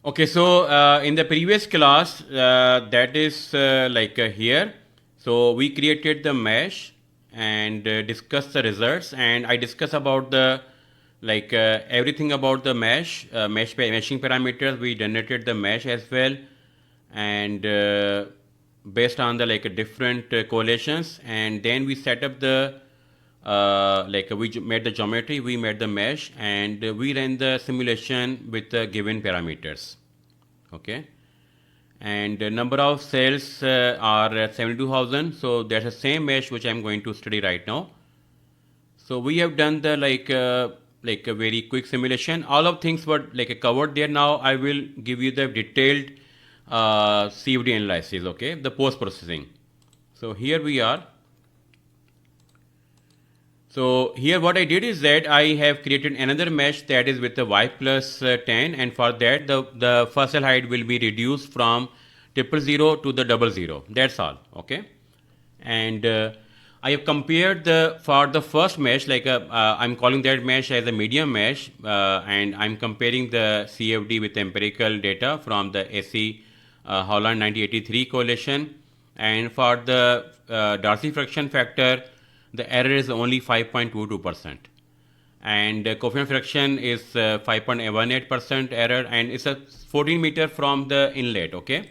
Okay, so in the previous class, that is here. So we created the mesh and discussed the results, and I discussed about the everything about the meshing parameters. We generated the mesh as well, and based on the different correlations, and then we set up the made the geometry, we made the mesh, and we ran the simulation with the given parameters. Okay, and the number of cells are 72,000. So that's the same mesh which I'm going to study right now. So we have done the a very quick simulation. All of things were covered there. Now I will give you the detailed CFD analysis. Okay, the post processing. So here we are. So here what I did is that I have created another mesh that is with the y plus 10, and for that the first cell height will be reduced from 000 to the 00. That's all. Okay, and I have compared for the first mesh I'm calling that mesh as a medium mesh, and I'm comparing the CFD with empirical data from the SE Holland 1983 correlation, and for the Darcy fraction factor the error is only 5.22%, and coefficient fraction is 5.18% error, and it's a 14 meter from the inlet. Okay,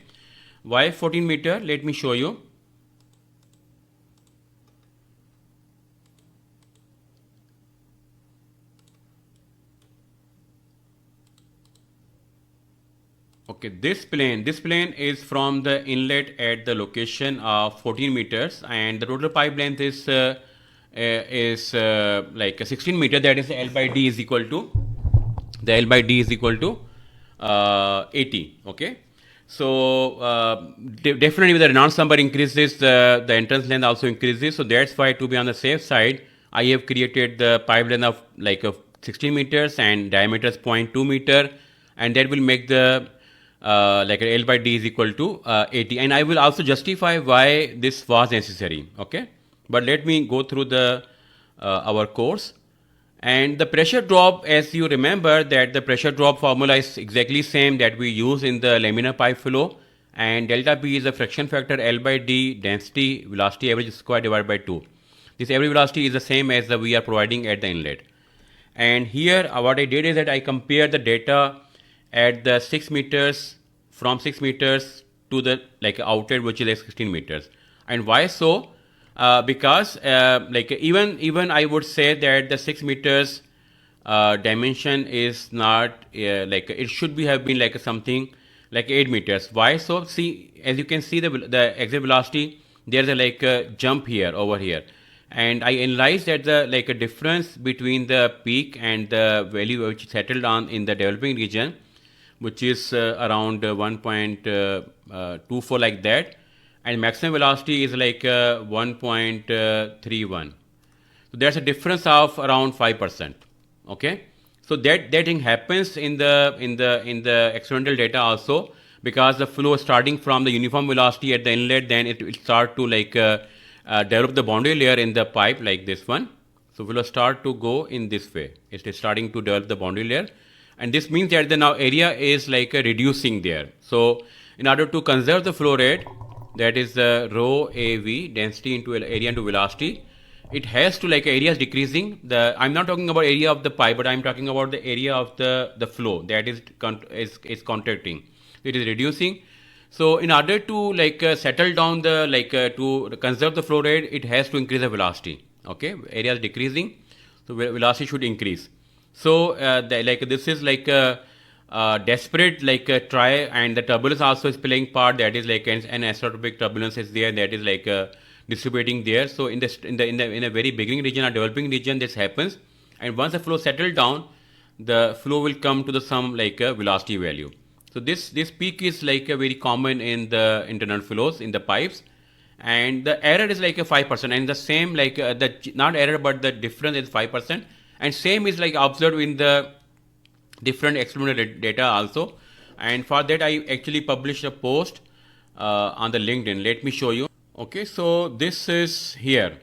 why 14 meter? Let me show you. Okay, this plane is from the inlet at the location of 14 meters, and the total pipe length is 16 meter. That is L by D is equal to 80. Okay, so definitely with the Reynolds number increases, the entrance length also increases. So that's why, to be on the safe side, I have created the pipe length of 16 meters and diameter is 0.2 meter, and that will make the L by D is equal to 80. And I will also justify why this was necessary. Okay, but let me go through the our course. And the pressure drop, as you remember, that the pressure drop formula is exactly same that we use in the laminar pipe flow, and delta P is the friction factor L by D, density velocity average square divided by 2. This average velocity is the same as the we are providing at the inlet. And here what I did is that I compared the data at the 6 meters, from 6 meters to the outlet, which is 16 meters. And why so? Because even I would say that the 6 meters dimension is not it should be have been something like 8 meters. Why so? See, as you can see the exit velocity, there's a jump here over here, and I analyzed that the a difference between the peak and the value which settled on in the developing region, which is around 1.24 like that, and maximum velocity is 1.31. So there's a difference of around 5%. Okay, so that thing happens in the experimental data also, because the flow starting from the uniform velocity at the inlet, then it will start to develop the boundary layer in the pipe like this one. So we will start to go in this way. It is starting to develop the boundary layer, and this means that the now area is reducing there. So in order to conserve the flow rate, that is the rho AV, density into area into velocity, it has to area is decreasing. I'm not talking about area of the pipe, but I'm talking about the area of the flow that is contracting. It is reducing. So in order to settle down the to conserve the flow rate, it has to increase the velocity. Okay, area is decreasing, so velocity should increase. So this is desperate try, and the turbulence also is playing part. That is an asymptotic turbulence is there, that is distributing there. So in a very beginning region or developing region, this happens, and once the flow settled down, the flow will come to the some velocity value. So this peak is very common in the internal flows in the pipes, and the error is a 5%, and the same the not error but the difference is 5%, and same is observed in the different experimental data also. And for that I actually published a post on the LinkedIn. Let me show you. Okay, so this is here,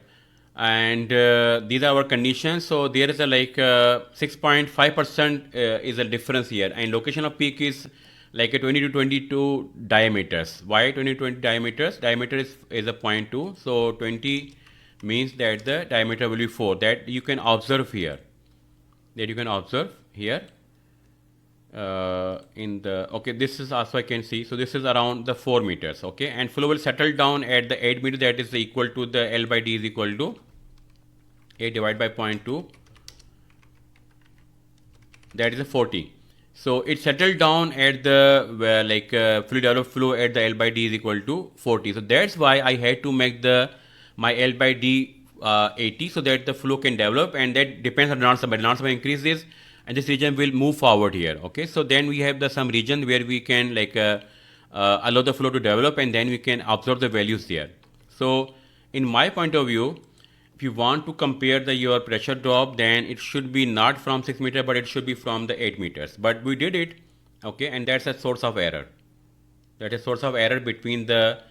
and these are our conditions. So there is a 6.5% is a difference here, and location of peak is like a 20 to 22 diameters. Why 20 to 20 diameters? Diameter is a 0.2. So 20 means that the diameter will be 4. That you can observe here. In the, okay, this is also I can see. So this is around the 4 meters. Okay, and flow will settle down at the 8 meter. That is equal to the L by D is equal to 8 divided by 0.2. That is a 40. So it settled down at the fluid developed flow at the L by D is equal to 40. So that's why I had to make my L by D 80 so that the flow can develop, and that depends on Reynolds number. Reynolds number increases and this region will move forward here. Okay, so then we have some region where we can allow the flow to develop, and then we can observe the values there. So in my point of view, if you want to compare your pressure drop, then it should be not from 6 meter, but it should be from the 8 meters. But we did it, okay, and that's a source of error. That is source of error between the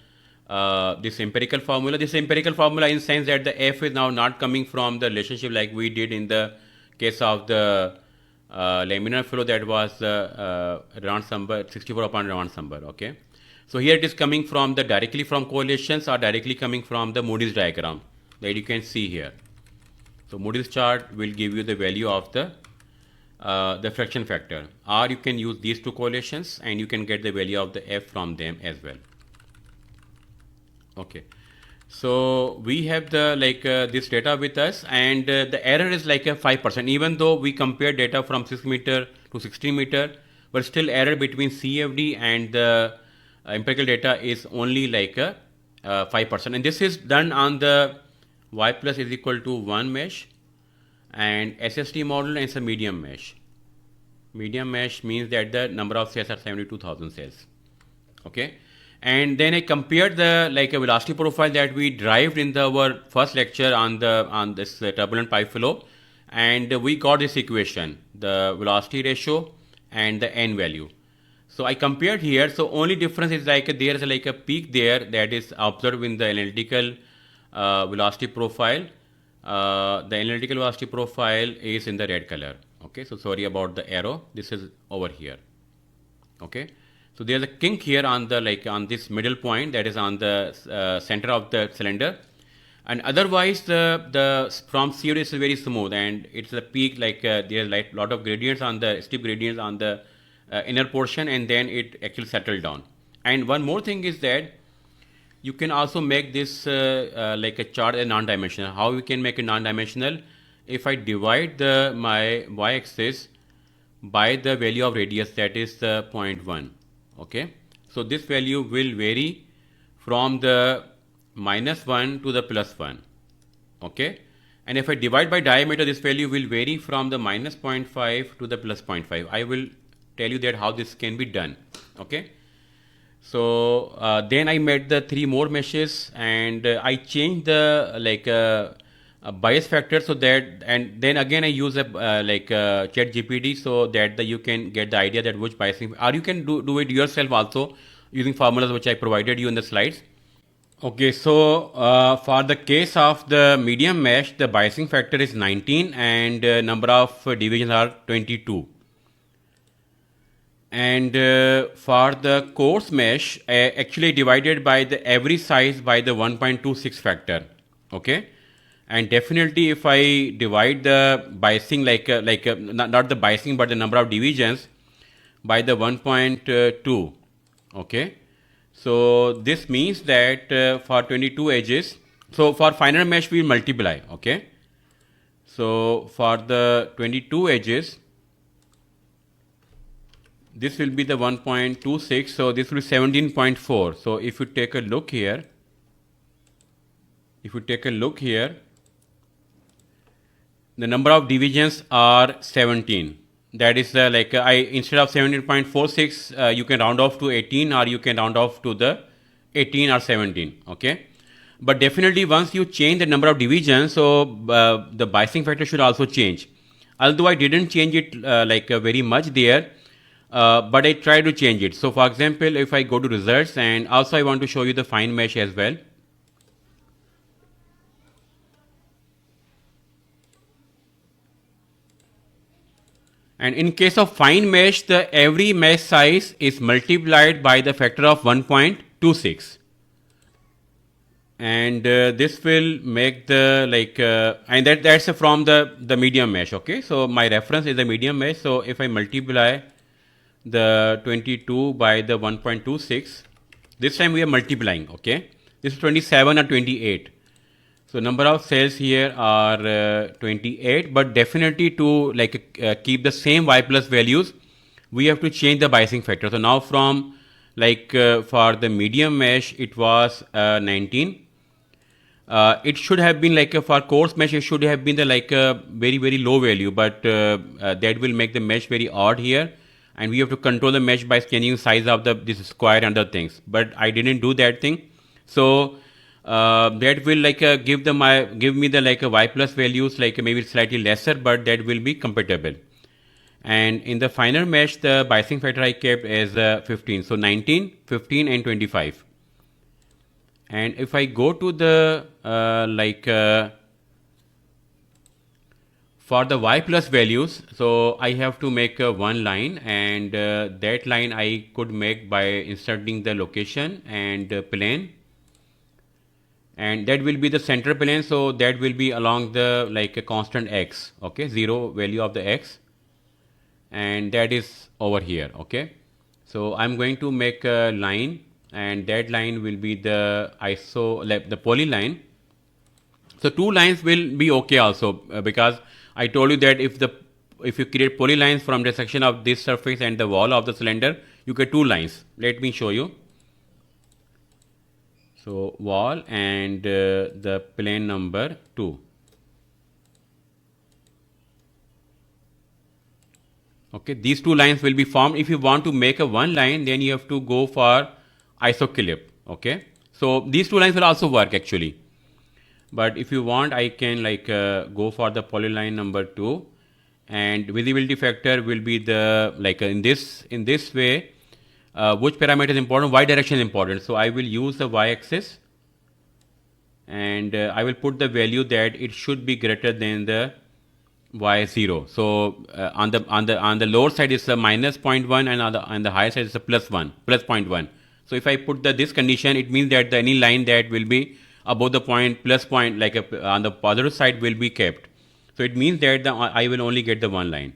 this empirical formula. This empirical formula in sense that the F is now not coming from the relationship like we did in the case of the laminar flow, that was Reynolds number 64 upon Reynolds number. Okay, so here it is coming from the directly from correlations or directly coming from the Moody's diagram that you can see here. So Moody's chart will give you the value of the fraction factor, or you can use these two correlations and you can get the value of the F from them as well. Okay, so we have the this data with us, and the error is like a 5%. Even though we compare data from 6 meter to 16 meter, but still error between CFD and the empirical data is only like a 5%. And this is done on the Y plus is equal to 1 mesh and SST model, and it's a medium mesh. Medium mesh means that the number of cells are 72,000 cells. Okay, and then I compared the a velocity profile that we derived in our first lecture on this turbulent pipe flow, and we got this equation, the velocity ratio and the n value. So I compared here. So only difference is there is a peak there that is observed in the analytical velocity profile. The analytical velocity profile is in the red color. Okay, so sorry about the arrow. This is over here. Okay, so there's a kink here on the on this middle point that is on the center of the cylinder, and otherwise the from COD is very smooth, and it's a peak there's lot of gradients on the steep gradients on the inner portion, and then it actually settled down. And one more thing is that you can also make this a chart a non-dimensional. How we can make it non-dimensional? If I divide my y-axis by the value of radius, that is the 0.1. Okay, so this value will vary from the -1 to the +1. Okay, and if I divide by diameter, this value will vary from the -0.5 to the +0.5. I will tell you that how this can be done. Okay, so then I made the 3 more meshes, and I changed the bias factor, so that, and then again I use a chat GPT, so that you can get the idea that which biasing, or you can do it yourself also using formulas which I provided you in the slides. Okay, so for the case of the medium mesh, the biasing factor is 19 and number of divisions are 22. And for the coarse mesh, actually divided by the average size by the 1.26 factor. Okay, and definitely if I divide the biasing not the biasing but the number of divisions by the 1.2. Okay, so this means that for 22 edges, so for finer mesh we multiply. Okay, so for the 22 edges, this will be the 1.26, so this will be 17.4. So if you take a look here, the number of divisions are 17. That is instead of 17.46, you can round off to 18, or you can round off to the 18 or 17. Okay, but definitely once you change the number of divisions, so the biasing factor should also change. Although I didn't change it very much there, but I try to change it. So for example, if I go to results, and also I want to show you the fine mesh as well. And in case of fine mesh, the every mesh size is multiplied by the factor of 1.26. And this will make the and that's from the medium mesh. Okay, so my reference is the medium mesh. So if I multiply the 22 by the 1.26, this time we are multiplying. Okay, this is 27 or 28. So number of cells here are 28, but definitely to keep the same y plus values, we have to change the biasing factor. So now from for the medium mesh it was 19. It should have been for coarse mesh, it should have been the very low value, but that will make the mesh very odd here, and we have to control the mesh by changing size of this square and other things. But I didn't do that thing, so that will give me the y plus values maybe slightly lesser, but that will be compatible. And in the finer mesh, the biasing factor I kept as 15. So 19, 15, and 25. And if I go to the for the y plus values, so I have to make one line, and that line I could make by inserting the location and plane, and that will be the center plane. So that will be along the a constant x. Okay, 0 value of the x, and that is over here. Okay, so I'm going to make a line, and that line will be the the polyline. So two lines will be okay also, because I told you that if you create polylines from the section of this surface and the wall of the cylinder, you get two lines. Let me show you. So wall and the plane number 2. Okay, these two lines will be formed. If you want to make a one line, then you have to go for isoclip. Okay, so these two lines will also work actually, but if you want, I can go for the polyline number 2, and visibility factor will be the in this way. Which parameter is important? Y direction is important. So I will use the y axis, and I will put the value that it should be greater than the y0. So on the lower side is a minus 0.1, and on the higher side is a plus 0.1. So if I put this condition, it means that any line that will be above the point plus point on the positive side will be kept. So it means that I will only get the one line.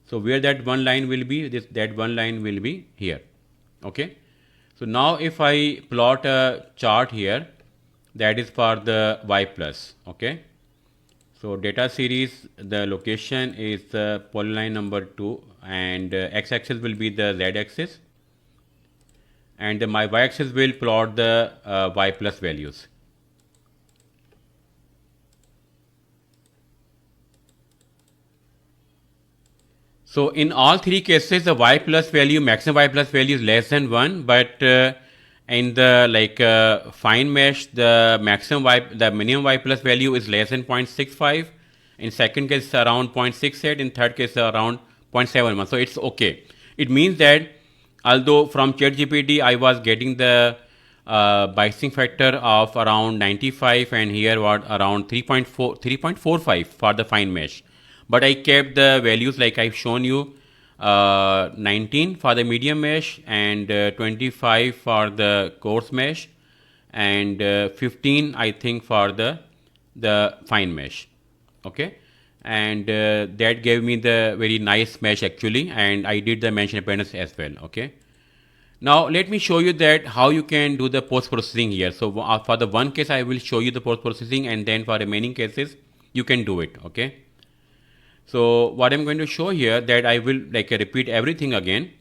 So where that one line will be, that one line will be here. Okay. So now if I plot a chart here, that is for the y plus. Okay. So data series, the location is the polyline number 2, and x-axis will be the z-axis, and my y-axis will plot the y plus values. So in all three cases, the y plus value, maximum y plus value is less than 1, but in the fine mesh, the minimum y plus value is less than 0.65. In second case, around 0.68. In third case, around 0.71. So it's okay. It means that although from ChatGPT I was getting the biasing factor of around 95, and here was around 3.45 for the fine mesh, but I kept the values like I've shown you, 19 for the medium mesh, and 25 for the coarse mesh, and 15 I think for the fine mesh. Okay, and that gave me the very nice mesh actually, and I did the mesh independence as well. Okay, now let me show you that how you can do the post processing here. So for the one case I will show you the post processing, and then for remaining cases you can do it. Okay, so what I'm going to show here, that I will repeat everything again.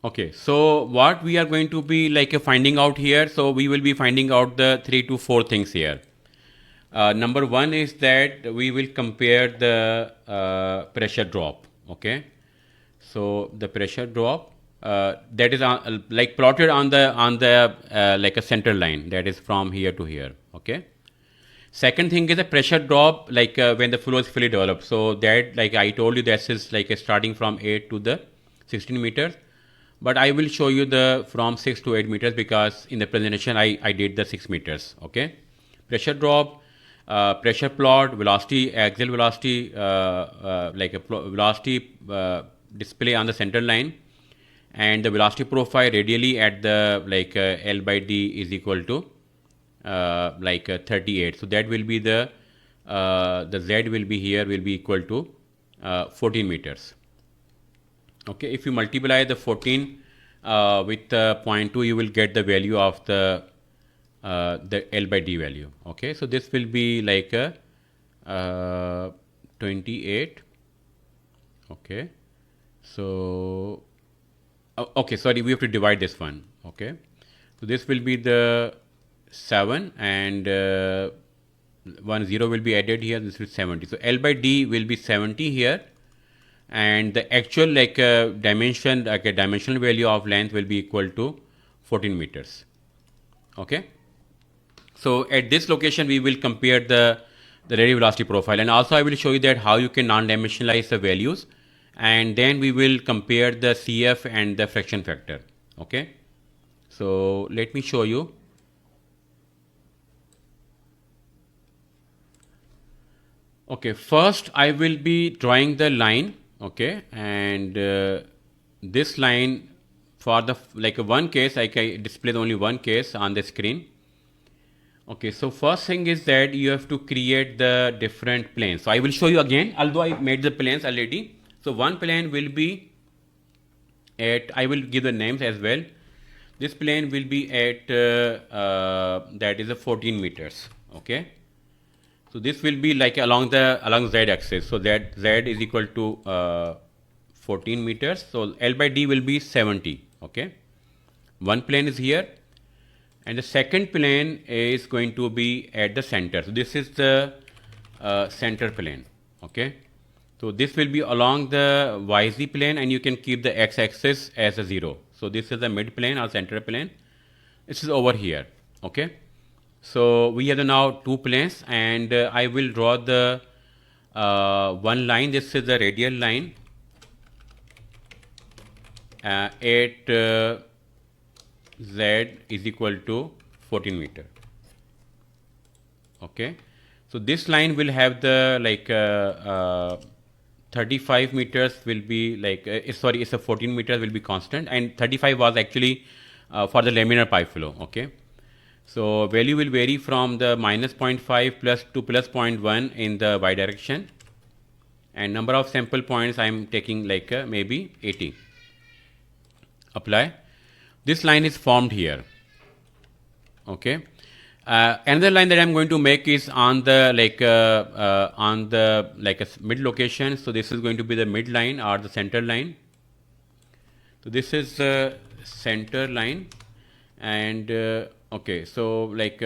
Okay, so what we are going to be finding out here, so we will be finding out the 3 to 4 things here. Number 1 is that we will compare the pressure drop. Okay, so the pressure drop that is plotted on the a center line, that is from here to here. Okay, second thing is the pressure drop when the flow is fully developed. So that I told you, that is starting from 8 to the 16 meters, but I will show you the from 6 to 8 meters, because in the presentation I did the 6 meters. Okay, pressure drop pressure plot, velocity, axial velocity, like a velocity display on the center line, and the velocity profile radially at the like L by D is equal to 38. So that will be the Z will be here will be equal to 14 meters. Okay, if you multiply the 14 with 0.2, you will get the value of the L by D value. Okay, so this will be like a 28. Okay, so okay, sorry, we have to divide this one. Okay, so this will be the 7 and 1 0 will be added here. This is 70. So L by D will be 70 here, and the actual like dimension, like a dimensional value of length will be equal to 14 meters. Okay. So at this location, we will compare the radial velocity profile, and also I will show you that how you can non-dimensionalize the values, and then we will compare the CF and the fraction factor. Okay. So let me show you. Okay, first I will be drawing the line. Okay, and this line for the like one case, I can display only one case on the screen. Okay, so first thing is that you have to create the different planes. So I will show you again, although I made the planes already. So one plane will be at, I will give the names as well. This plane will be at that is a 14 meters. Okay. So this will be like along Z axis. So that Z is equal to 14 meters. So L by D will be 70. Okay. One plane is here, and the second plane is going to be at the center. So this is the center plane. Okay. So this will be along the YZ plane, and you can keep the X axis as a 0. So this is the mid plane or center plane. This is over here. Okay. So we have now two planes, and I will draw the one line. This is the radial line at Z is equal to 14 meter. Okay, so this line will have the like 35 meters will be like sorry, it's a 14 meters will be constant, and 35 was actually for the laminar pipe flow. Okay. So value will vary from the minus 0.5 plus to plus 0.1 in the y direction, and number of sample points I am taking like maybe 80. Apply. This line is formed here. Okay. Another line that I am going to make is on the like a mid location. So this is going to be the mid line or the center line. So this is the center line, and okay, so like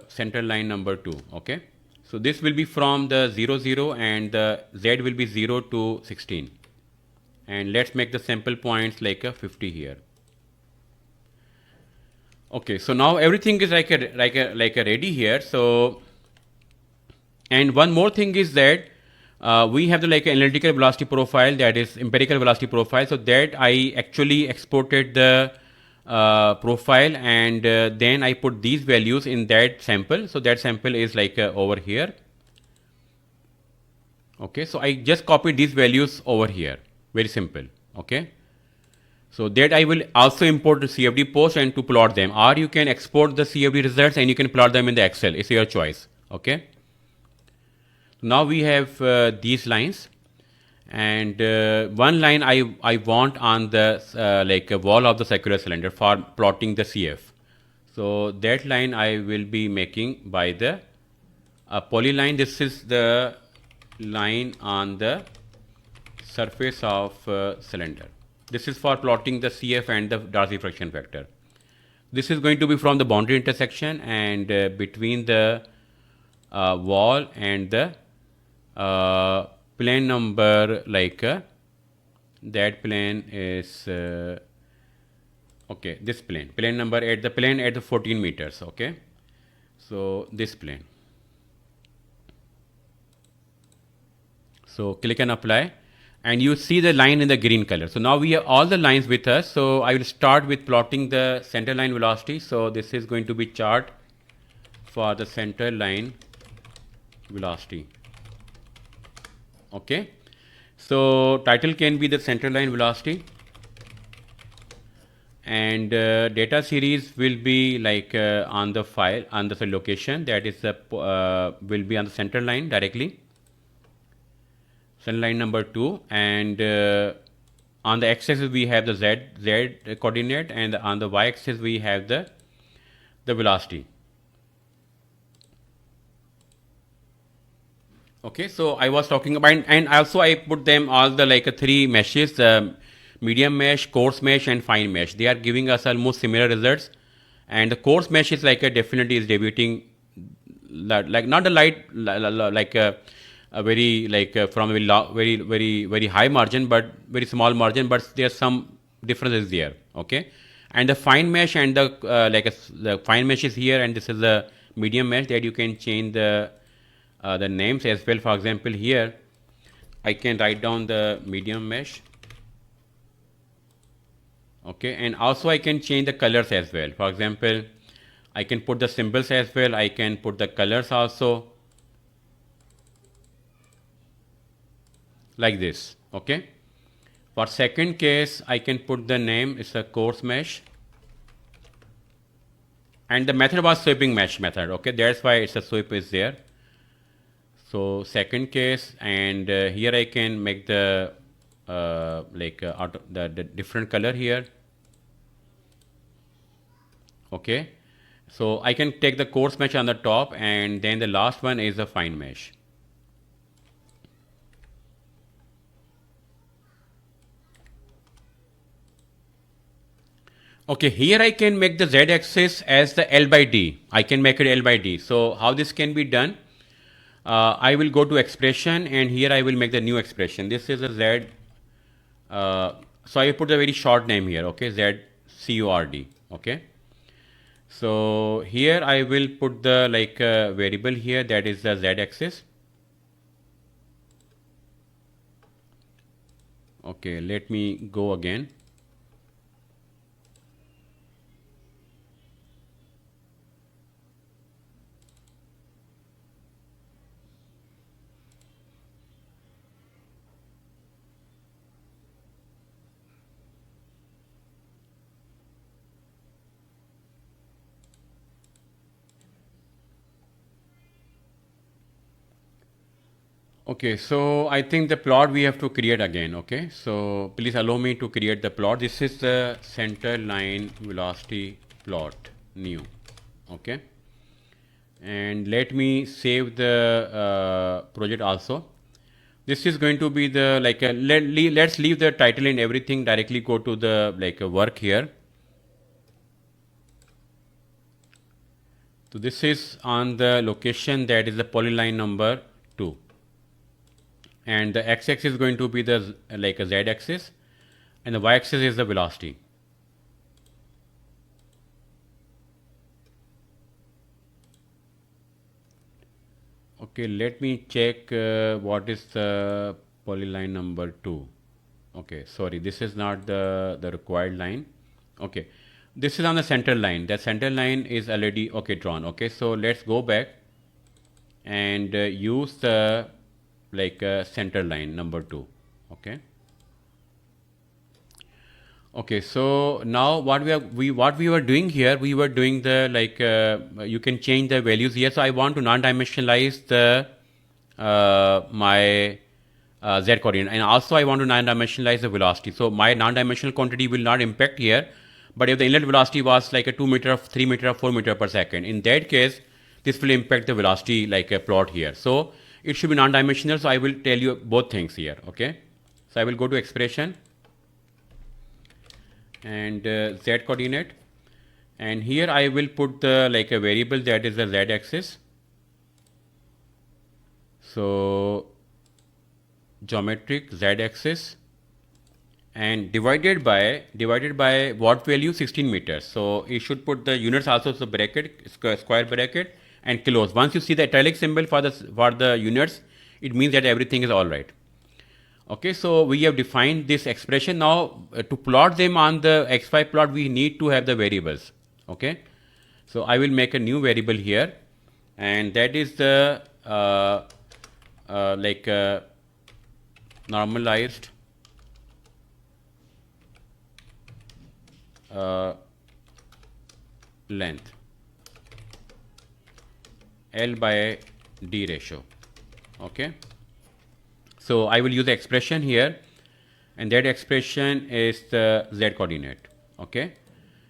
center line number 2. Okay, so this will be from the 0 0, and the Z will be 0 to 16, and let's make the sample points like a 50 here. Okay, so now everything is like a ready here. So, and one more thing is that we have the like analytical velocity profile, that is empirical velocity profile. So that I actually exported the profile, and then I put these values in that sample. So that sample is like over here. Okay, so I just copied these values over here. Very simple. Okay. So that I will also import the CFD post and to plot them, or you can export the CFD results and you can plot them in the Excel. It's your choice. Okay. Now we have these lines, and one line I want on the like a wall of the circular cylinder for plotting the CF. So that line I will be making by the polyline. This is the line on the surface of cylinder. This is for plotting the CF and the Darcy friction factor. This is going to be from the boundary intersection, and between the wall and the plane number, like that plane is okay, this plane number at the 14 meters. Okay, so this plane. So click and apply, and you see the line in the green color. So now we have all the lines with us. So I will start with plotting the center line velocity. So this is going to be chart for the center line velocity. Okay, so title can be the center line velocity, and data series will be like on the file on the location, that is the will be on the center line directly, center line number 2, and on the x-axis we have the z coordinate, and on the y-axis we have the velocity. Okay, so I was talking about, and also I put them all the like 3 meshes, the medium mesh, coarse mesh, and fine mesh. They are giving us almost similar results, and the coarse mesh is like a definitely is deviating like not a light like a very like from a very high margin, but very small margin, but there's some differences there. Okay, and the fine mesh and the the fine mesh is here, and this is the medium mesh that you can change the names as well. For example, here I can write down the medium mesh. Okay, and also I can change the colors as well. For example, I can put the symbols as well. I can put the colors also, like this. Okay, for second case I can put the name, it's a coarse mesh, and the method was sweeping mesh method. Okay, that's why it's a sweep is there. So second case, and here I can make the the different color here. Okay, so I can take the coarse mesh on the top, and then the last one is the fine mesh. Okay, here I can make the z-axis as the L by D. I can make it L by D. So how this can be done? I will go to expression, and here I will make the new expression. This is a Z. So I put a very short name here. Okay, Z CORD. Okay. So here I will put the like variable here, that is the z-axis. Okay, let me go again. Okay, so I think the plot we have to create again. Okay, so please allow me to create the plot. This is the center line velocity plot, new. Okay, and let me save the project also. This is going to be the like let's leave the title and everything, directly go to the like work here. So this is on the location, that is the polyline number 2. And the x-axis is going to be the like a z-axis, and the y-axis is the velocity. Okay, let me check what is the polyline number 2. Okay, sorry, this is not the required line. Okay, this is on the center line. The center line is already drawn. Okay, so let's go back and use the like center line number 2. Okay. Okay, so now what we were doing here, we were doing the like you can change the values here. So I want to non-dimensionalize the my z coordinate, and also I want to non-dimensionalize the velocity. So my non-dimensional quantity will not impact here, but if the inlet velocity was like a 2 meter, 3 meter, 4 meter per second, in that case this will impact the velocity like a plot here. So it should be non-dimensional. So I will tell you both things here. Okay, so I will go to expression and z coordinate, and here I will put the like a variable, that is the z-axis. So geometric z-axis, and divided by what value, 16 meters. So you should put the units also, so bracket, square bracket, and close. Once you see the italic symbol for the units, it means that everything is all right. Okay, so we have defined this expression. Now to plot them on the xy plot, we need to have the variables. Okay, so I will make a new variable here, and that is the like normalized length L by D ratio. Okay. So I will use the expression here, and that expression is the Z coordinate. Okay.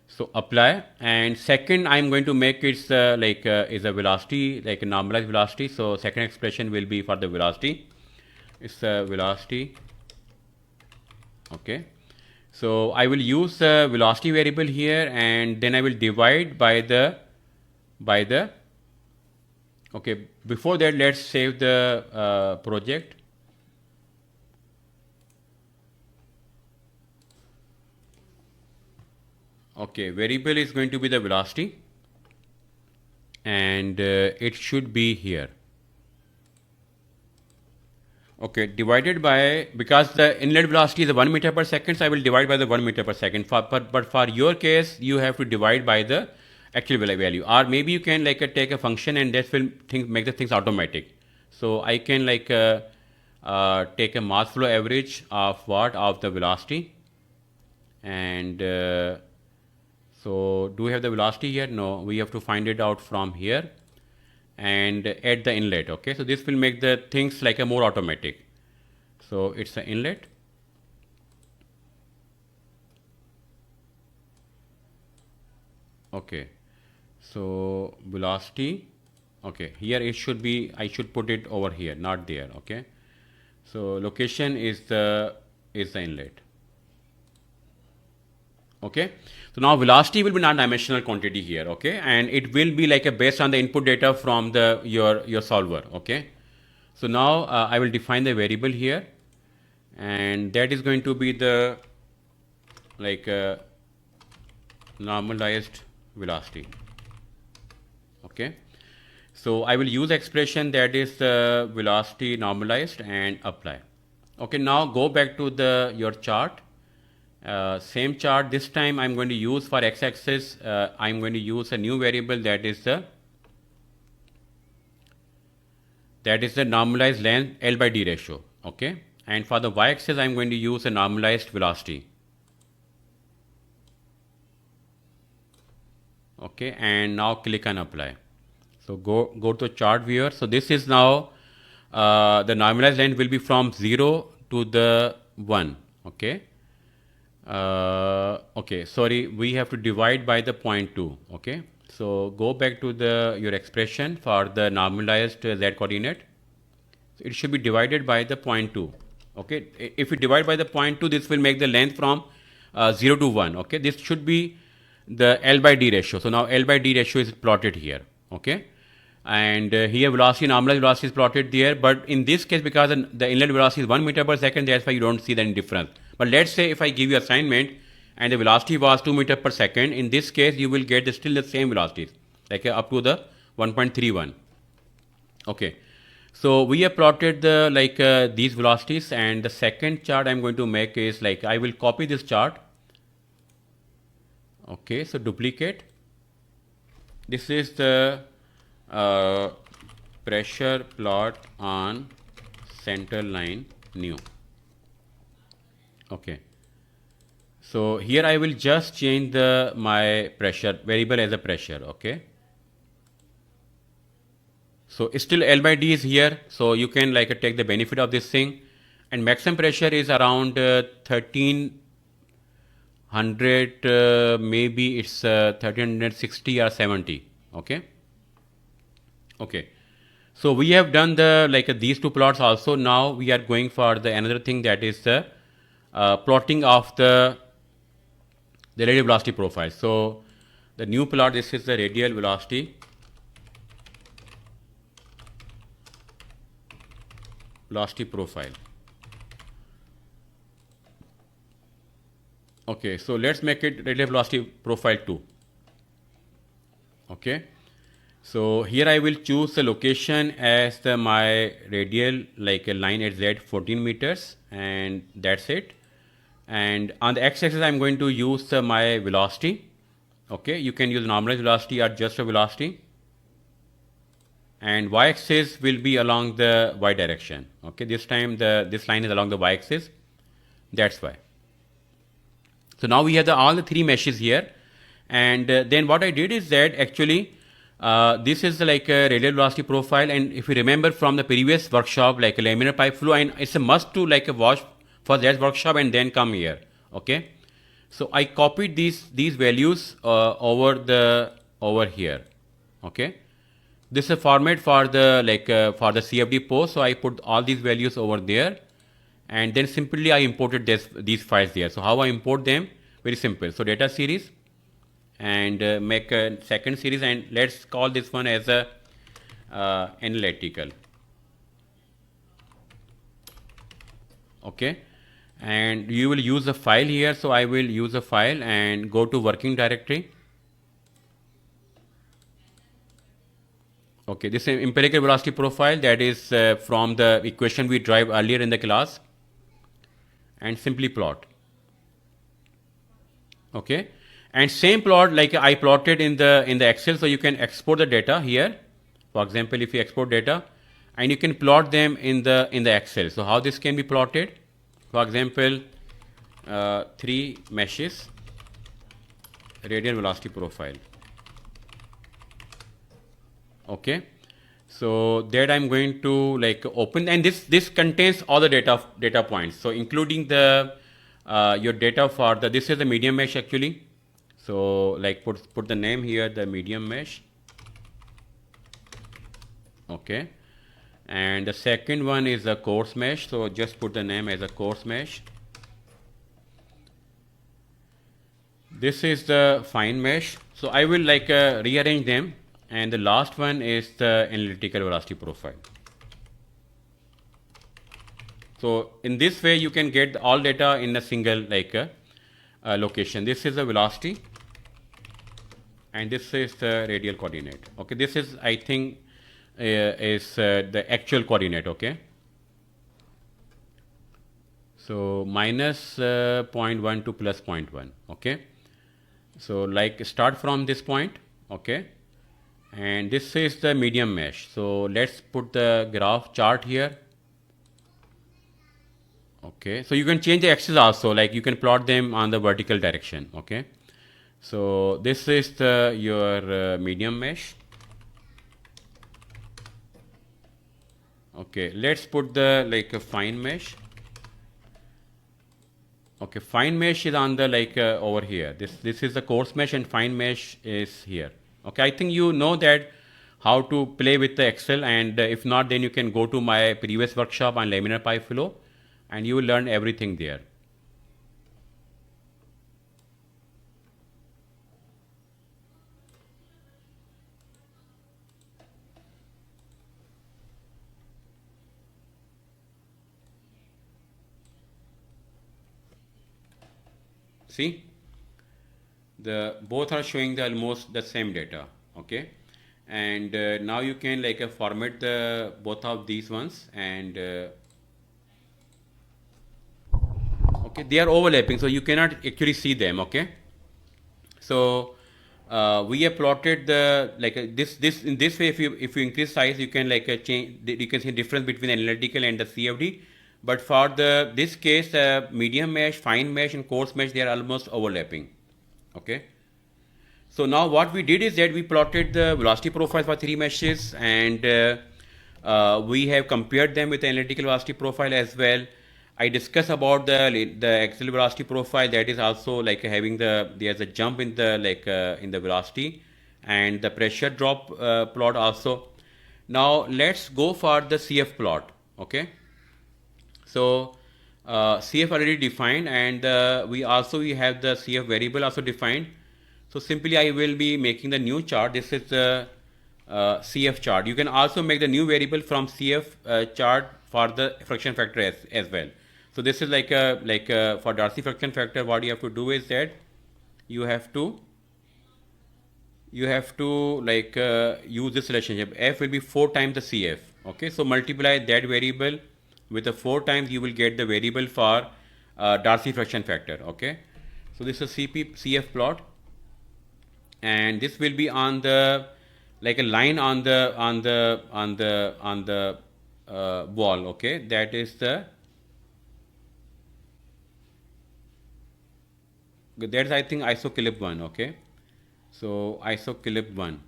So apply, and second I'm going to make it is a velocity, like a normalized velocity. So second expression will be for the velocity. It's a velocity. Okay. So I will use the velocity variable here, and then I will divide by the okay. Before that, let's save the project. Okay, variable is going to be the velocity, and it should be here. Okay, divided by, because the inlet velocity is 1 meter per second, so I will divide by the 1 meter per second. But for your case, you have to divide by the actual value, or maybe you can like take a function and that will make the things automatic. So I can like take a mass flow average of what, of the velocity, and so do we have the velocity here? No, we have to find it out from here and add the inlet. Okay, so this will make the things like a more automatic. So it's the inlet. Okay, so velocity. Okay, here it should be, I should put it over here, not there. Okay, so location is the inlet. Okay, so now velocity will be non-dimensional quantity here. Okay, and it will be like a based on the input data from the your solver. Okay, so now I will define the variable here, and that is going to be the like normalized velocity. Okay, so I will use expression that is the velocity normalized and apply. Okay, now go back to the your chart. Same chart. This time I'm going to use for x-axis. I'm going to use a new variable that is the normalized length L by D ratio. Okay, and for the y-axis I'm going to use a normalized velocity. Okay, and now click on apply. So go to chart viewer. So this is now the normalized length will be from 0 to the 1. Okay. Okay, sorry, we have to divide by the 0.2. Okay, so go back to your expression for the normalized Z coordinate. So it should be divided by the 0.2. Okay, if you divide by the 0.2, this will make the length from 0 to 1. Okay, this should be the L by D ratio. So now L by D ratio is plotted here. Okay, and here velocity, normalized velocity is plotted there, but in this case, because the inlet velocity is 1 meter per second, that's why you don't see the difference. But let's say if I give you assignment and the velocity was 2 meter per second, in this case you will get still the same velocities, like up to the 1.31. Okay, so we have plotted the these velocities, and the second chart I'm going to make is like I will copy this chart. Okay, so duplicate. This is the pressure plot on center line new. Okay, so here I will just change my pressure variable as a pressure. Okay, so still L by D is here, so you can like take the benefit of this thing, and maximum pressure is around 1300, maybe it's 1360 or 70. Okay, okay, so we have done these two plots also. Now we are going for the another thing, that is the plotting of the radial velocity profile. So the new plot, this is the radial velocity profile. Okay, so let's make it radial velocity profile 2. Okay, so here I will choose the location as my radial, like a line at Z 14 meters, and that's it. And on the x-axis I'm going to use my velocity. Okay, you can use normalized velocity or just a velocity. and y-axis will be along the y direction. Okay, this time this line is along the y-axis. That's why. So now we have all the three meshes here, and then what I did is that actually this is like a radial velocity profile, and if you remember from the previous workshop, like a laminar pipe flow, and it's a must to like a watch for that workshop and then come here. Okay, so I copied these values over here. Okay, this is a format for the for the CFD post, so I put all these values over there, and then simply I imported these files there. So how I import them? Very simple. So data series, and make a second series, and let's call this one as a analytical. Okay, and you will use a file here. So I will use a file and go to working directory. Okay, this is empirical velocity profile, that is from the equation we derived earlier in the class, and simply plot. Okay, and same plot like I plotted in the Excel, so you can export the data here. For example, if you export data, and you can plot them in the Excel. So how this can be plotted? For example, three meshes, radial velocity profile. Okay, so that I'm going to like open, and this contains all the data points, so including the your data for the, this is the medium mesh actually. So like put the name here, the medium mesh. Okay, and the second one is a coarse mesh, so just put the name as a coarse mesh. This is the fine mesh, so I will like rearrange them. And the last one is the analytical velocity profile. So in this way you can get all data in a single like location. This is the velocity, and this is the radial coordinate. Okay, this is, I think, is the actual coordinate. Okay, so minus 0.1 to plus 0.1. Okay, so like start from this point. Okay, and this is the medium mesh. So let's put the graph chart here. Okay, so you can change the axis also, like you can plot them on the vertical direction. Okay, so this is the your medium mesh. Okay, let's put the like a fine mesh. Okay, fine mesh is on the like over here. This is the coarse mesh, and fine mesh is here. Okay, I think you know that how to play with the Excel, and if not, then you can go to my previous workshop on laminar pipe flow, and you will learn everything there. See, the both are showing the almost the same data. Okay, and now you can like format the both of these ones, and okay, they are overlapping, so you cannot actually see them. Okay, so we have plotted the like this in this way. If you increase size, you can like change, you can see difference between analytical and the CFD. But for the this case, medium mesh, fine mesh, and coarse mesh, they are almost overlapping. Okay, so now what we did is that we plotted the velocity profile for three meshes, and we have compared them with the analytical velocity profile as well. I discussed about the axial velocity profile, that is also like having there's a jump in the like in the velocity, and the pressure drop plot also. Now let's go for the CF plot. Okay, so CF already defined, and we have the CF variable also defined. So simply I will be making the new chart. This is the CF chart. You can also make the new variable from CF chart for the friction factor as well. So this is like for Darcy friction factor, what you have to do is that you have to like use this relationship. F will be 4 times the CF. Okay, so multiply that variable with the 4 times, you will get the variable for Darcy friction factor. Okay, so this is CF plot, and this will be on the like a line on the wall. Okay, that is that's I think isoclip 1. Okay, so isoclip 1.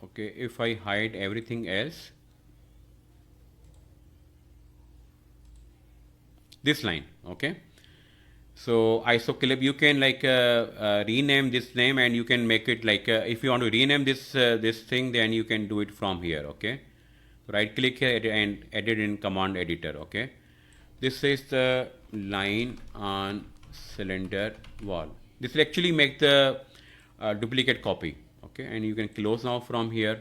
Okay, if I hide everything else, this line. Okay, so isoclip, you can like rename this name, and you can make it like if you want to rename this thing, then you can do it from here. Okay, right click here and edit in command editor. Okay, this is the line on cylinder wall. This will actually make the duplicate copy. Okay, and you can close now from here.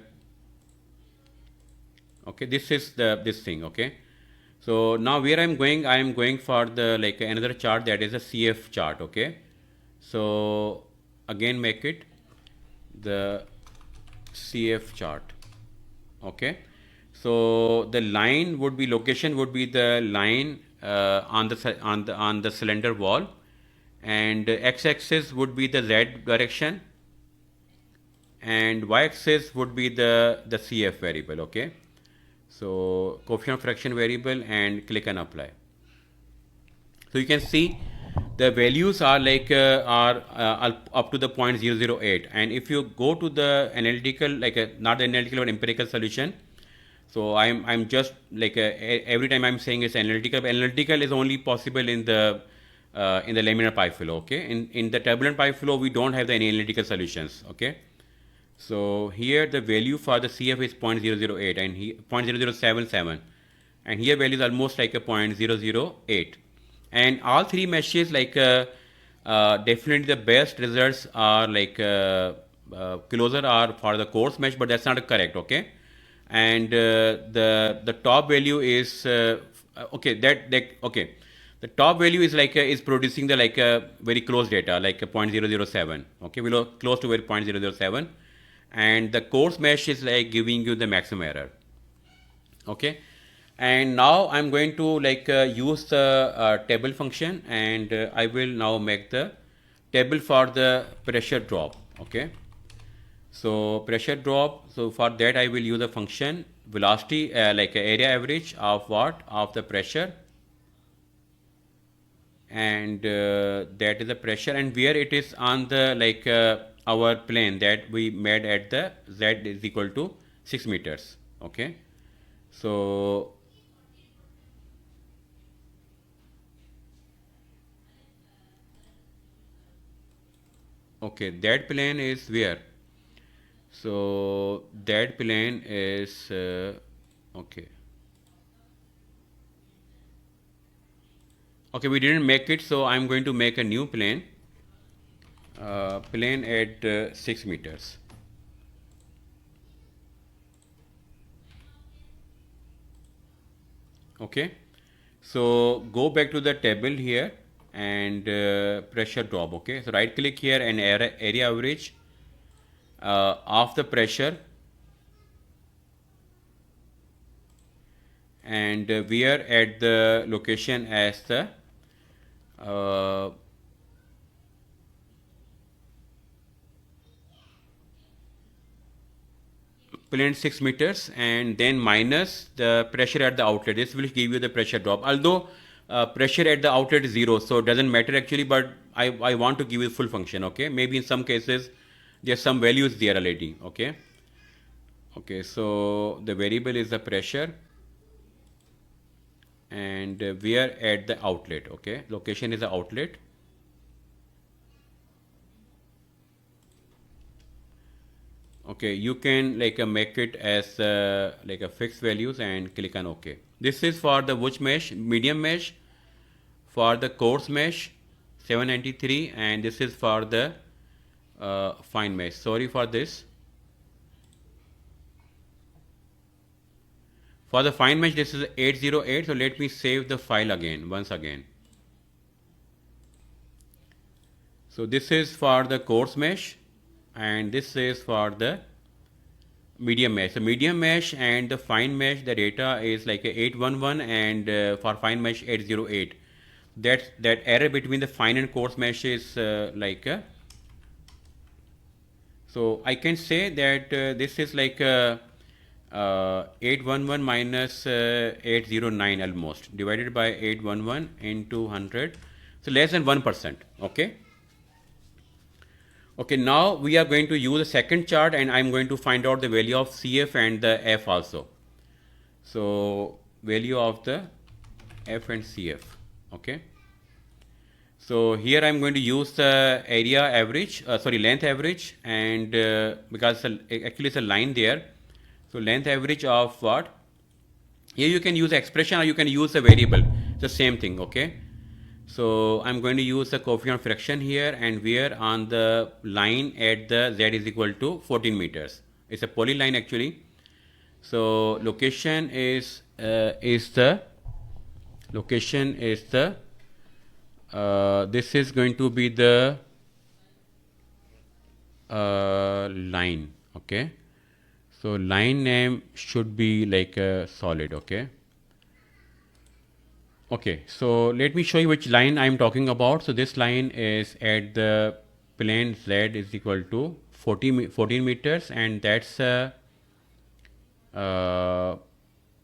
Okay, this is this thing. Okay, so now where I am going for the like another chart, that is a CF chart. Okay, so again make it the CF chart. Okay, so the line would be, location would be the line on the cylinder wall, and x-axis would be the z direction, and y-axis would be the CF variable. Okay, so coefficient of fraction variable, and click on apply. So you can see the values are like are up to the 0.008, and if you go to the analytical, like not the analytical but empirical solution, so I'm just like every time I'm saying it's analytical, but analytical is only possible in the laminar pipe flow. Okay, in the turbulent pipe flow we don't have any analytical solutions. Okay, so here the value for the CF is 0.008, and here 0.0077, and here value is almost like a 0.008, and all three meshes like definitely the best results are like closer are for the coarse mesh, but that's not correct. Okay, and the top value is okay, that okay, the top value is like is producing the like very close data, like 0.007. Okay, below close to 0.007, and the coarse mesh is like giving you the maximum error. Okay, and now I'm going to like use the table function, and I will now make the table for the pressure drop. Okay, so pressure drop, so for that I will use a function velocity like area average of what, of the pressure, and that is the pressure, and where it is on the like our plane that we made at the z is equal to 6 meters. Okay, so okay, that plane is where, so that plane is okay. Okay, we didn't make it, so I'm going to make a new plane, plane at 6 meters. Okay, so go back to the table here, and pressure drop. Okay, so right click here and area average of the pressure, and we are at the location as the plane 6 meters, and then minus the pressure at the outlet. This will give you the pressure drop, although pressure at the outlet is 0, so it doesn't matter actually, but I want to give you full function. Okay, maybe in some cases there's some values there already. Okay, okay, so the variable is the pressure, and we are at the outlet. Okay, location is the outlet, okay, you can like make it as like a fixed values and click on OK. This is for the which mesh, medium mesh, for the coarse mesh 793, and this is for the fine mesh. Sorry for this. For the fine mesh this is 808, so let me save the file again once again. So this is for the coarse mesh, and this is for the medium mesh. So medium mesh and the fine mesh, the data is like 811, and for fine mesh 808. that error between the fine and coarse mesh is so I can say that this is 811 minus 809 almost divided by 811 into 100, so less than 1%. Okay. Okay, now we are going to use the second chart and I'm going to find out the value of CF and the F also. So value of the F and CF. Okay. So here I'm going to use the area average, length average, and because actually it's a line there. So length average of what? Here you can use expression or you can use a variable. It's the same thing. Okay. So I'm going to use the coefficient of friction here, and where on the line at the z is equal to 14 meters. It's a polyline actually. So location is the this is going to be the line. Okay. So line name should be like a solid. Okay. Okay, so let me show you which line I'm talking about. So this line is at the plane z is equal to 14 meters, and that's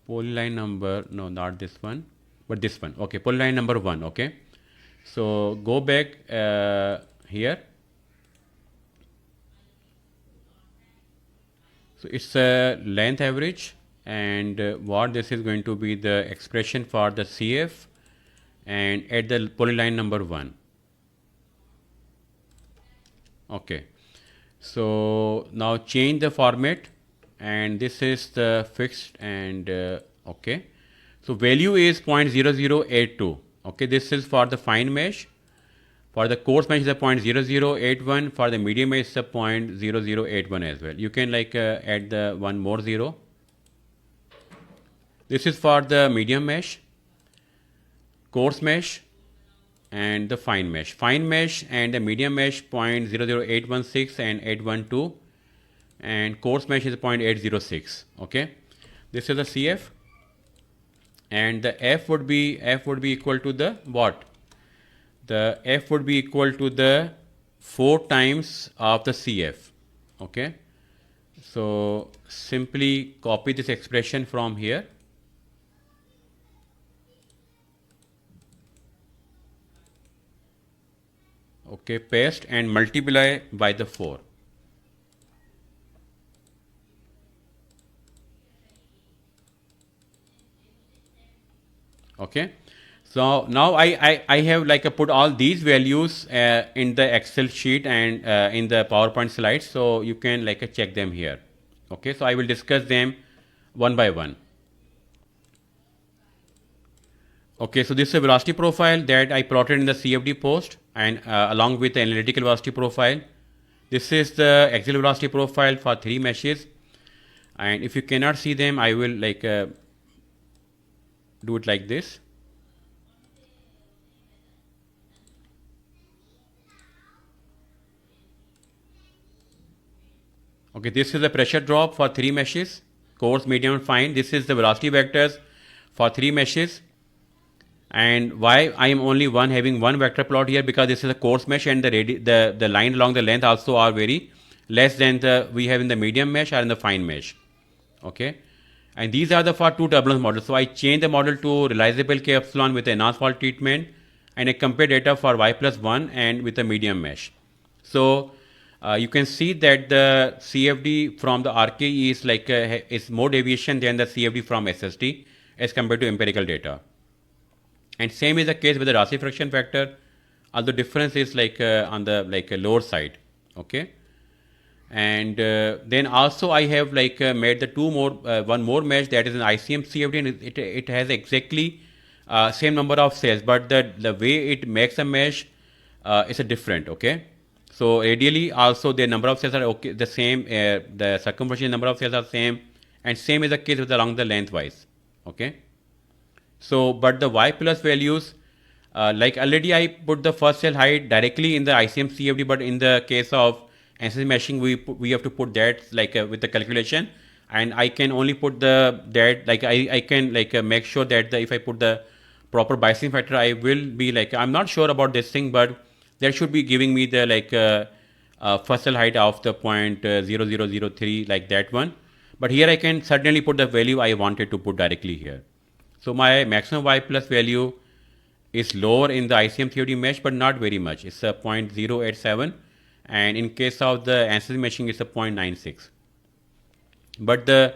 polyline number, no, not this one, but this one. Okay, polyline number 1. Okay, so go back here. So it's a length average, and what this is going to be the expression for the CF and at the polyline number 1. Okay, so now change the format, and this is the fixed, and okay, so value is 0.0082. Okay, this is for the fine mesh. For the coarse mesh is a 0.0081. For the medium mesh is a 0.0081 as well. You can add the one more 0. This is for the medium mesh, coarse mesh, and the fine mesh. Fine mesh and the medium mesh 0.00816 and 812, and coarse mesh is 0.806. Okay, this is the CF, and the F would be equal to the what? The F would be equal to the 4 times of the CF. Okay, so simply copy this expression from here. Okay, paste and multiply by the 4. Okay, so now I have put all these values in the Excel sheet and in the PowerPoint slides, so you can check them here. Okay, so I will discuss them one by one. Okay, so this is a velocity profile that I plotted in the CFD post, and along with the analytical velocity profile. This is the axial velocity profile for 3 meshes, and if you cannot see them, I will do it like this. Okay, this is the pressure drop for 3 meshes, coarse, medium, and fine. This is the velocity vectors for 3 meshes. And why I am only having one vector plot here? Because this is a coarse mesh, and the line along the length also are very less than we have in the medium mesh or in the fine mesh. Okay, and these are the for 2 turbulence models. So I change the model to realizable K epsilon with enhanced fault treatment, and I compare data for y+1 and with the medium mesh. So you can see that the CFD from the RK is is more deviation than the CFD from SSD as compared to empirical data. And same is the case with the Rasi friction factor, although difference is on the lower side. Okay, and then also I have made the one more mesh that is an ICM CFD, and it has exactly same number of cells, but the way it makes a mesh is a different. Okay, so radially also the number of cells are okay, the same, the circumferential number of cells are same, and same is the case with along the lengthwise. Okay. So, but the Y plus values, already I put the first cell height directly in the ICM CFD, but in the case of Ansys meshing, we have to put that with the calculation, and I can only put I can make sure that if I put the proper biasing factor, I will be like, I'm not sure about this thing, but that should be giving me the like Fussell height of the point 0003, like that one. But here I can certainly put the value I wanted to put directly here. So my maximum Y plus value is lower in the ICM theory mesh, but not very much. It's a 0.087, and in case of the Ansys meshing, it's a 0.96. But the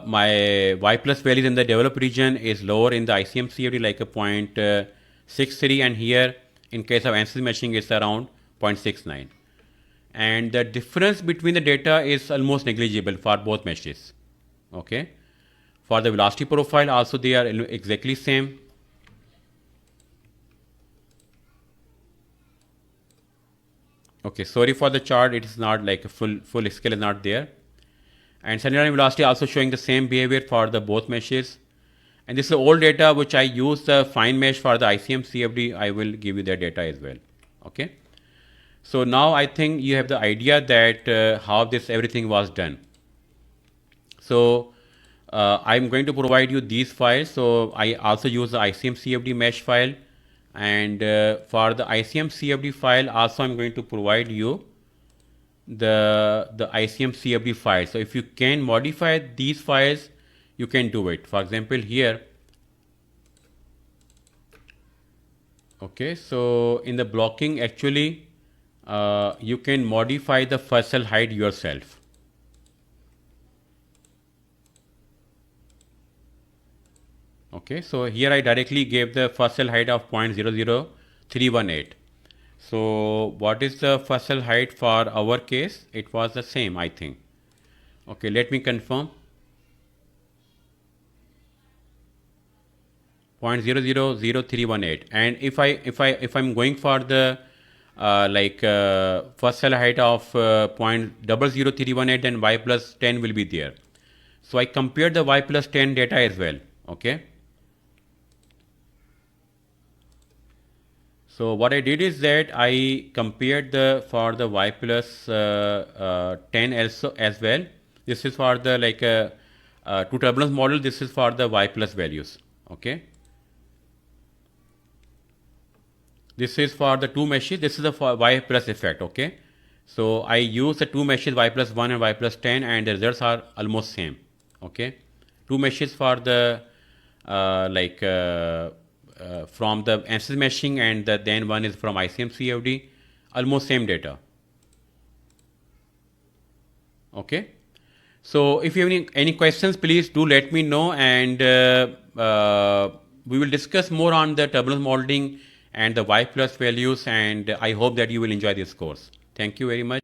my Y plus values in the developed region is lower in the ICM CFD, like a 0.63, and here in case of Ansys meshing is around 0.69. And the difference between the data is almost negligible for both meshes. Okay. For the velocity profile also they are exactly same. Okay, sorry for the chart, it is not like a full scale is not there. And center line velocity also showing the same behavior for the both meshes. And this is old data which I use the fine mesh for the ICM CFD. I will give you that data as well. Okay. So now I think you have the idea that how this everything was done. So I'm going to provide you these files. So I also use the ICM CFD mesh file, and for the ICM CFD file also I'm going to provide you the ICM CFD file. So if you can modify these files, you can do it. For example, here, okay, so in the blocking actually you can modify the Fussell height yourself. Okay, so here I directly gave the Fussell height of 0.00318. So what is the Fussell height for our case? It was the same, I think. Okay, let me confirm. 0.000318. And if I'm going for the Fussell height of 0.00318, then Y plus 10 will be there. So I compared the Y plus 10 data as well. Okay. So what I did is that I compared for the Y plus 10 also as well. This is for the two turbulence model. This is for the Y plus values. Okay. This is for the two meshes. This is the Y plus effect. Okay. So I use the two meshes Y plus 1 and Y plus 10, and the results are almost same. Okay. Two meshes for the from the Ansys meshing, and then one is from ICM CFD, almost same data. Okay. So if you have any questions, please do let me know, and we will discuss more on the turbulence modeling and the Y plus values, and I hope that you will enjoy this course. Thank you very much.